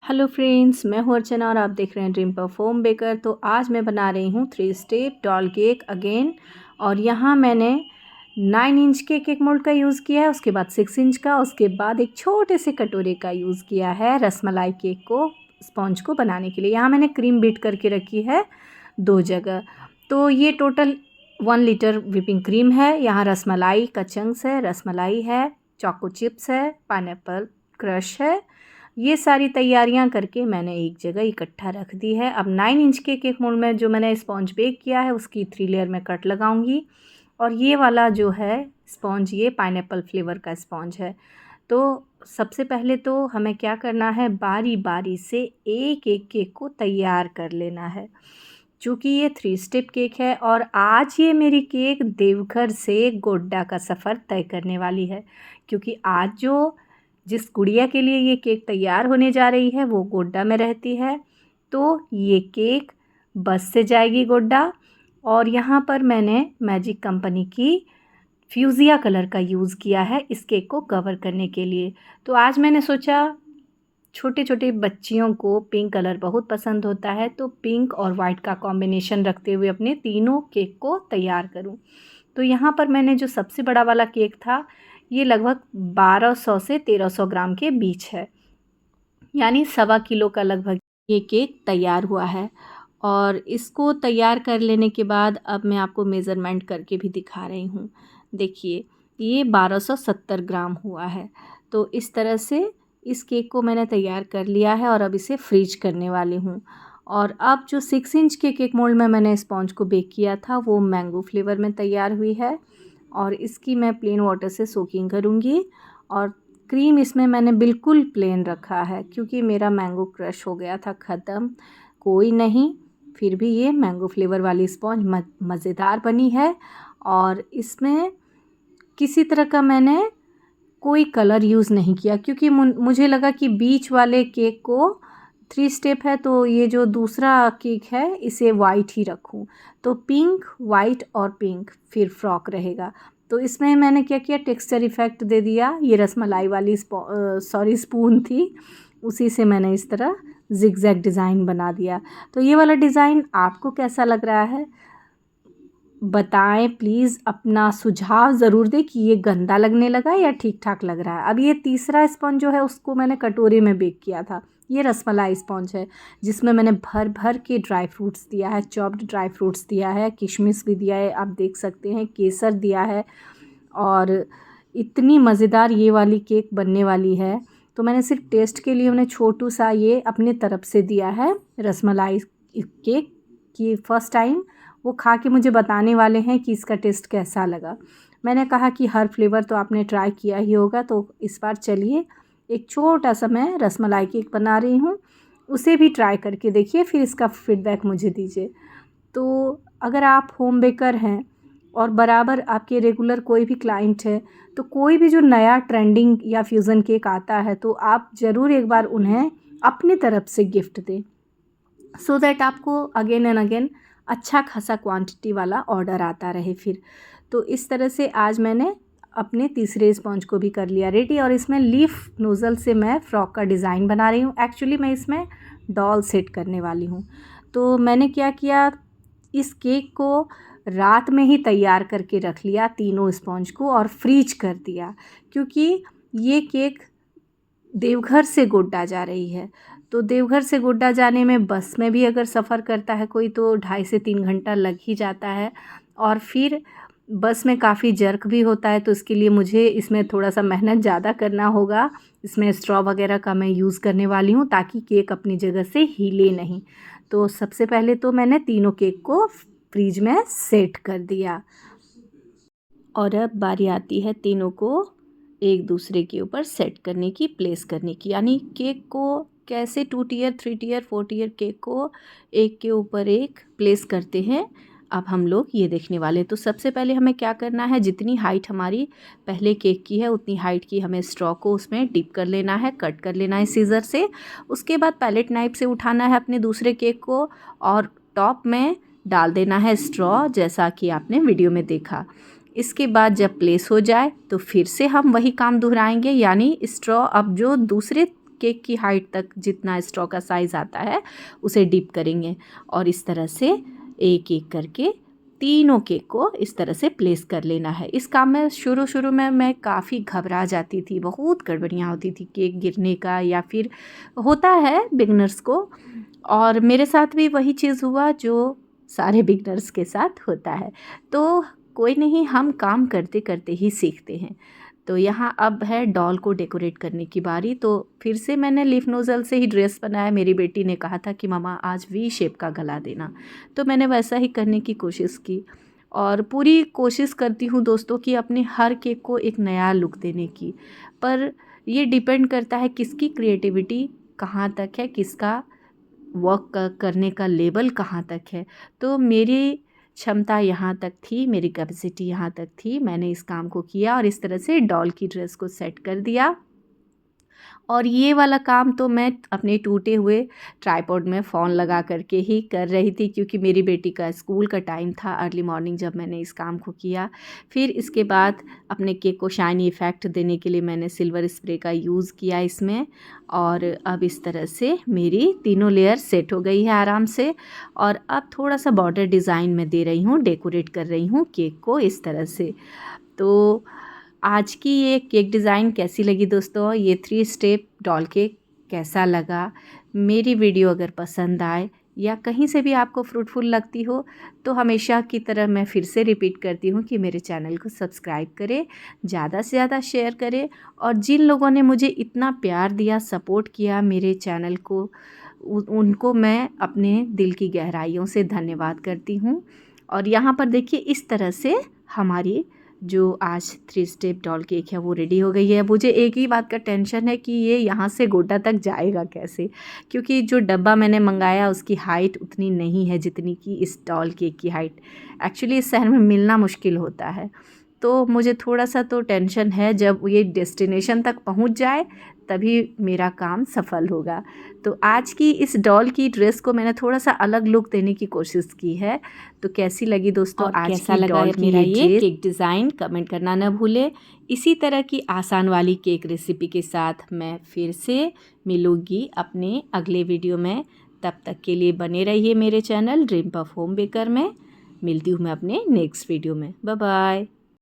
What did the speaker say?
Hello friends, मैं हूँ अर्चना और आप देख रहे हैं ड्रीम पफ होम बेकर। तो आज मैं बना रही हूँ 3 स्टेप डॉल केक अगेन। और यहाँ मैंने 9 इंच के केक मोल्ड का यूज़ किया है, उसके बाद 6 इंच का, उसके बाद एक छोटे से कटोरे का यूज़ किया है रसमलाई केक को स्पॉन्ज को बनाने के लिए। यहाँ मैंने क्रीम बीट करके रखी है 2 जगह। तो ये टोटल 1 लीटर व्हिपिंग क्रीम है। यहाँ रसमलाई का चंक्स है, रसमलाई है, चोको चिप्स है, पाइनएप्पल क्रश है। ये सारी तैयारियां करके मैंने एक जगह इकट्ठा रख दी है। अब 9 इंच के केक मोल्ड में जो मैंने स्पॉन्ज बेक किया है उसकी 3 लेयर में कट लगाऊंगी। और ये वाला जो है स्पॉन्ज, ये पाइनएप्पल फ्लेवर का स्पॉन्ज है। तो सबसे पहले तो हमें क्या करना है, बारी बारी से एक एक केक को तैयार कर लेना है। चूँकि ये 3 स्टेप केक है और आज ये मेरी केक देवघर से गोड्डा का सफ़र तय करने वाली है। क्योंकि आज जिस गुड़िया के लिए ये केक तैयार होने जा रही है वो गोड्डा में रहती है। तो ये केक बस से जाएगी गोड्डा। और यहाँ पर मैंने मैजिक कंपनी की फ्यूज़िया कलर का यूज़ किया है इस केक को कवर करने के लिए। तो आज मैंने सोचा छोटे छोटे बच्चियों को पिंक कलर बहुत पसंद होता है, तो पिंक और वाइट का कॉम्बिनेशन रखते हुए अपने तीनों केक को तैयार करूं। तो यहाँ पर मैंने जो सबसे बड़ा वाला केक था ये लगभग 1200 से 1300 ग्राम के बीच है, यानी 1.25 किलो का लगभग ये केक तैयार हुआ है। और इसको तैयार कर लेने के बाद अब मैं आपको मेज़रमेंट करके भी दिखा रही हूँ। देखिए, ये 1270 ग्राम हुआ है। तो इस तरह से इस केक को मैंने तैयार कर लिया है और अब इसे फ्रीज करने वाली हूँ। और अब जो 6 इंच के केक मोल्ड में मैंने स्पॉन्ज को बेक किया था वो मैंगो फ्लेवर में तैयार हुई है। और इसकी मैं प्लेन वाटर से सोकिंग करूँगी। और क्रीम इसमें मैंने बिल्कुल प्लेन रखा है क्योंकि मेरा मैंगो क्रश हो गया था ख़त्म। कोई नहीं, फिर भी ये मैंगो फ्लेवर वाली स्पॉन्ज मज़ेदार बनी है। और इसमें किसी तरह का मैंने कोई कलर यूज़ नहीं किया क्योंकि मुझे लगा कि बीच वाले केक को 3 स्टेप है तो ये जो दूसरा केक है इसे वाइट ही रखूं। तो पिंक, वाइट और पिंक फिर फ्रॉक रहेगा। तो इसमें मैंने क्या किया, टेक्सचर इफ़ेक्ट दे दिया। ये रसमलाई वाली स्पून थी, उसी से मैंने इस तरह जिगजैग डिज़ाइन बना दिया। तो ये वाला डिज़ाइन आपको कैसा लग रहा है बताएं प्लीज़। अपना सुझाव ज़रूर दें कि ये गंदा लगने लगा या ठीक ठाक लग रहा है। अब ये तीसरा स्पॉन्ज जो है उसको मैंने कटोरे में बेक किया था। ये रसमलाई स्पॉन्ज है जिसमें मैंने भर भर के ड्राई फ्रूट्स दिया है, चॉप्ड ड्राई फ्रूट्स दिया है, किशमिश भी दिया है, आप देख सकते हैं, केसर दिया है। और इतनी मज़ेदार ये वाली केक बनने वाली है। तो मैंने सिर्फ टेस्ट के लिए उन्हें छोटू सा ये अपने तरफ से दिया है रसमलाई केक की। फ़र्स्ट टाइम वो खा के मुझे बताने वाले हैं कि इसका टेस्ट कैसा लगा। मैंने कहा कि हर फ्लेवर तो आपने ट्राई किया ही होगा, तो इस बार चलिए एक छोटा सा मैं रसमलाई केक बना रही हूँ, उसे भी ट्राई करके देखिए, फिर इसका फीडबैक मुझे दीजिए। तो अगर आप होम बेकर हैं और बराबर आपके रेगुलर कोई भी क्लाइंट है, तो कोई भी जो नया ट्रेंडिंग या फ्यूज़न केक आता है तो आप ज़रूर एक बार उन्हें अपनी तरफ से गिफ्ट दें, सो दैट आपको अगेन एंड अगेन अच्छा खासा क्वांटिटी वाला ऑर्डर आता रहे फिर। तो इस तरह से आज मैंने अपने तीसरे स्पॉन्ज को भी कर लिया रेडी। और इसमें लीफ नोज़ल से मैं फ्रॉक का डिज़ाइन बना रही हूँ। एक्चुअली मैं इसमें डॉल सेट करने वाली हूँ। तो मैंने क्या किया, इस केक को रात में ही तैयार करके रख लिया तीनों स्पॉन्ज को और फ्रीज कर दिया, क्योंकि ये केक देवघर से गोड्डा जा रही है। तो देवघर से गोड्डा जाने में बस में भी अगर सफ़र करता है कोई तो 2.5 से 3 घंटा लग ही जाता है। और फिर बस में काफ़ी जर्क भी होता है, तो इसके लिए मुझे इसमें थोड़ा सा मेहनत ज़्यादा करना होगा। इसमें स्ट्रॉ वगैरह का मैं यूज़ करने वाली हूँ ताकि केक अपनी जगह से हिले नहीं। तो सबसे पहले तो मैंने तीनों केक को फ्रीज में सेट कर दिया। और अब बारी आती है तीनों को एक दूसरे के ऊपर सेट करने की, प्लेस करने की। यानी केक को कैसे 2 टियर, 3 टियर, 4 टियर केक को एक के ऊपर एक प्लेस करते हैं, अब हम लोग ये देखने वाले हैं। तो सबसे पहले हमें क्या करना है, जितनी हाइट हमारी पहले केक की है उतनी हाइट की हमें स्ट्रॉ को उसमें डिप कर लेना है, कट कर लेना है सीज़र से। उसके बाद पैलेट नाइफ से उठाना है अपने दूसरे केक को और टॉप में डाल देना है स्ट्रॉ, जैसा कि आपने वीडियो में देखा। इसके बाद जब प्लेस हो जाए तो फिर से हम वही काम दोहराएंगे, यानी स्ट्रॉ अब जो दूसरे केक की हाइट तक जितना स्ट्रॉ का साइज़ आता है उसे डिप करेंगे और इस तरह से एक एक करके तीनों केक को इस तरह से प्लेस कर लेना है। इस काम में शुरू में मैं काफ़ी घबरा जाती थी, बहुत गड़बड़ियाँ होती थी केक गिरने का, या फिर होता है बिगनर्स को, और मेरे साथ भी वही चीज़ हुआ जो सारे बिगनर्स के साथ होता है। तो कोई नहीं, हम काम करते करते ही सीखते हैं। तो यहाँ अब है डॉल को डेकोरेट करने की बारी। तो फिर से मैंने लीफ नोज़ल से ही ड्रेस बनाया। मेरी बेटी ने कहा था कि मम्मा आज वी शेप का गला देना, तो मैंने वैसा ही करने की कोशिश की और पूरी कोशिश करती हूँ दोस्तों कि अपने हर केक को एक नया लुक देने की। पर ये डिपेंड करता है किसकी क्रिएटिविटी कहाँ तक है, किसका वर्क करने का लेवल कहाँ तक है। तो मेरी क्षमता यहाँ तक थी, मेरी कैपेसिटी यहाँ तक थी, मैंने इस काम को किया और इस तरह से डॉल की ड्रेस को सेट कर दिया। और ये वाला काम तो मैं अपने टूटे हुए ट्राइपॉड में फ़ोन लगा करके ही कर रही थी, क्योंकि मेरी बेटी का स्कूल का टाइम था अर्ली मॉर्निंग जब मैंने इस काम को किया। फिर इसके बाद अपने केक को शाइनी इफ़ेक्ट देने के लिए मैंने सिल्वर स्प्रे का यूज़ किया इसमें, और अब इस तरह से मेरी तीनों लेयर सेट हो गई है आराम से। और अब थोड़ा सा बॉर्डर डिज़ाइन में दे रही हूँ, डेकोरेट कर रही हूँ केक को इस तरह से। तो आज की ये केक डिज़ाइन कैसी लगी दोस्तों, ये 3 स्टेप डॉल केक कैसा लगा? मेरी वीडियो अगर पसंद आए या कहीं से भी आपको फ्रूटफुल लगती हो तो हमेशा की तरह मैं फिर से रिपीट करती हूँ कि मेरे चैनल को सब्सक्राइब करें, ज़्यादा से ज़्यादा शेयर करें, और जिन लोगों ने मुझे इतना प्यार दिया, सपोर्ट किया मेरे चैनल को, उनको मैं अपने दिल की गहराइयों से धन्यवाद करती हूँ। और यहाँ पर देखिए इस तरह से हमारी जो आज 3 स्टेप डॉल केक है वो रेडी हो गई है। मुझे एक ही बात का टेंशन है कि ये यहाँ से गोटा तक जाएगा कैसे, क्योंकि जो डब्बा मैंने मंगाया उसकी हाइट उतनी नहीं है जितनी कि इस डॉल केक की हाइट। एक्चुअली इस शहर में मिलना मुश्किल होता है, तो मुझे थोड़ा सा तो टेंशन है जब ये डेस्टिनेशन तक पहुँच जाए तभी मेरा काम सफल होगा। तो आज की इस डॉल की ड्रेस को मैंने थोड़ा सा अलग लुक देने की कोशिश की है। तो कैसी लगी दोस्तों आज कैसा की लगा डॉल की मेरा ये केक डिज़ाइन, कमेंट करना न भूलें। इसी तरह की आसान वाली केक रेसिपी के साथ मैं फिर से मिलूँगी अपने अगले वीडियो में। तब तक के लिए बने रहिए मेरे channel Dream Puff Home Baker में। मिलती हूँ मैं अपने नेक्स्ट वीडियो में। Bye bye.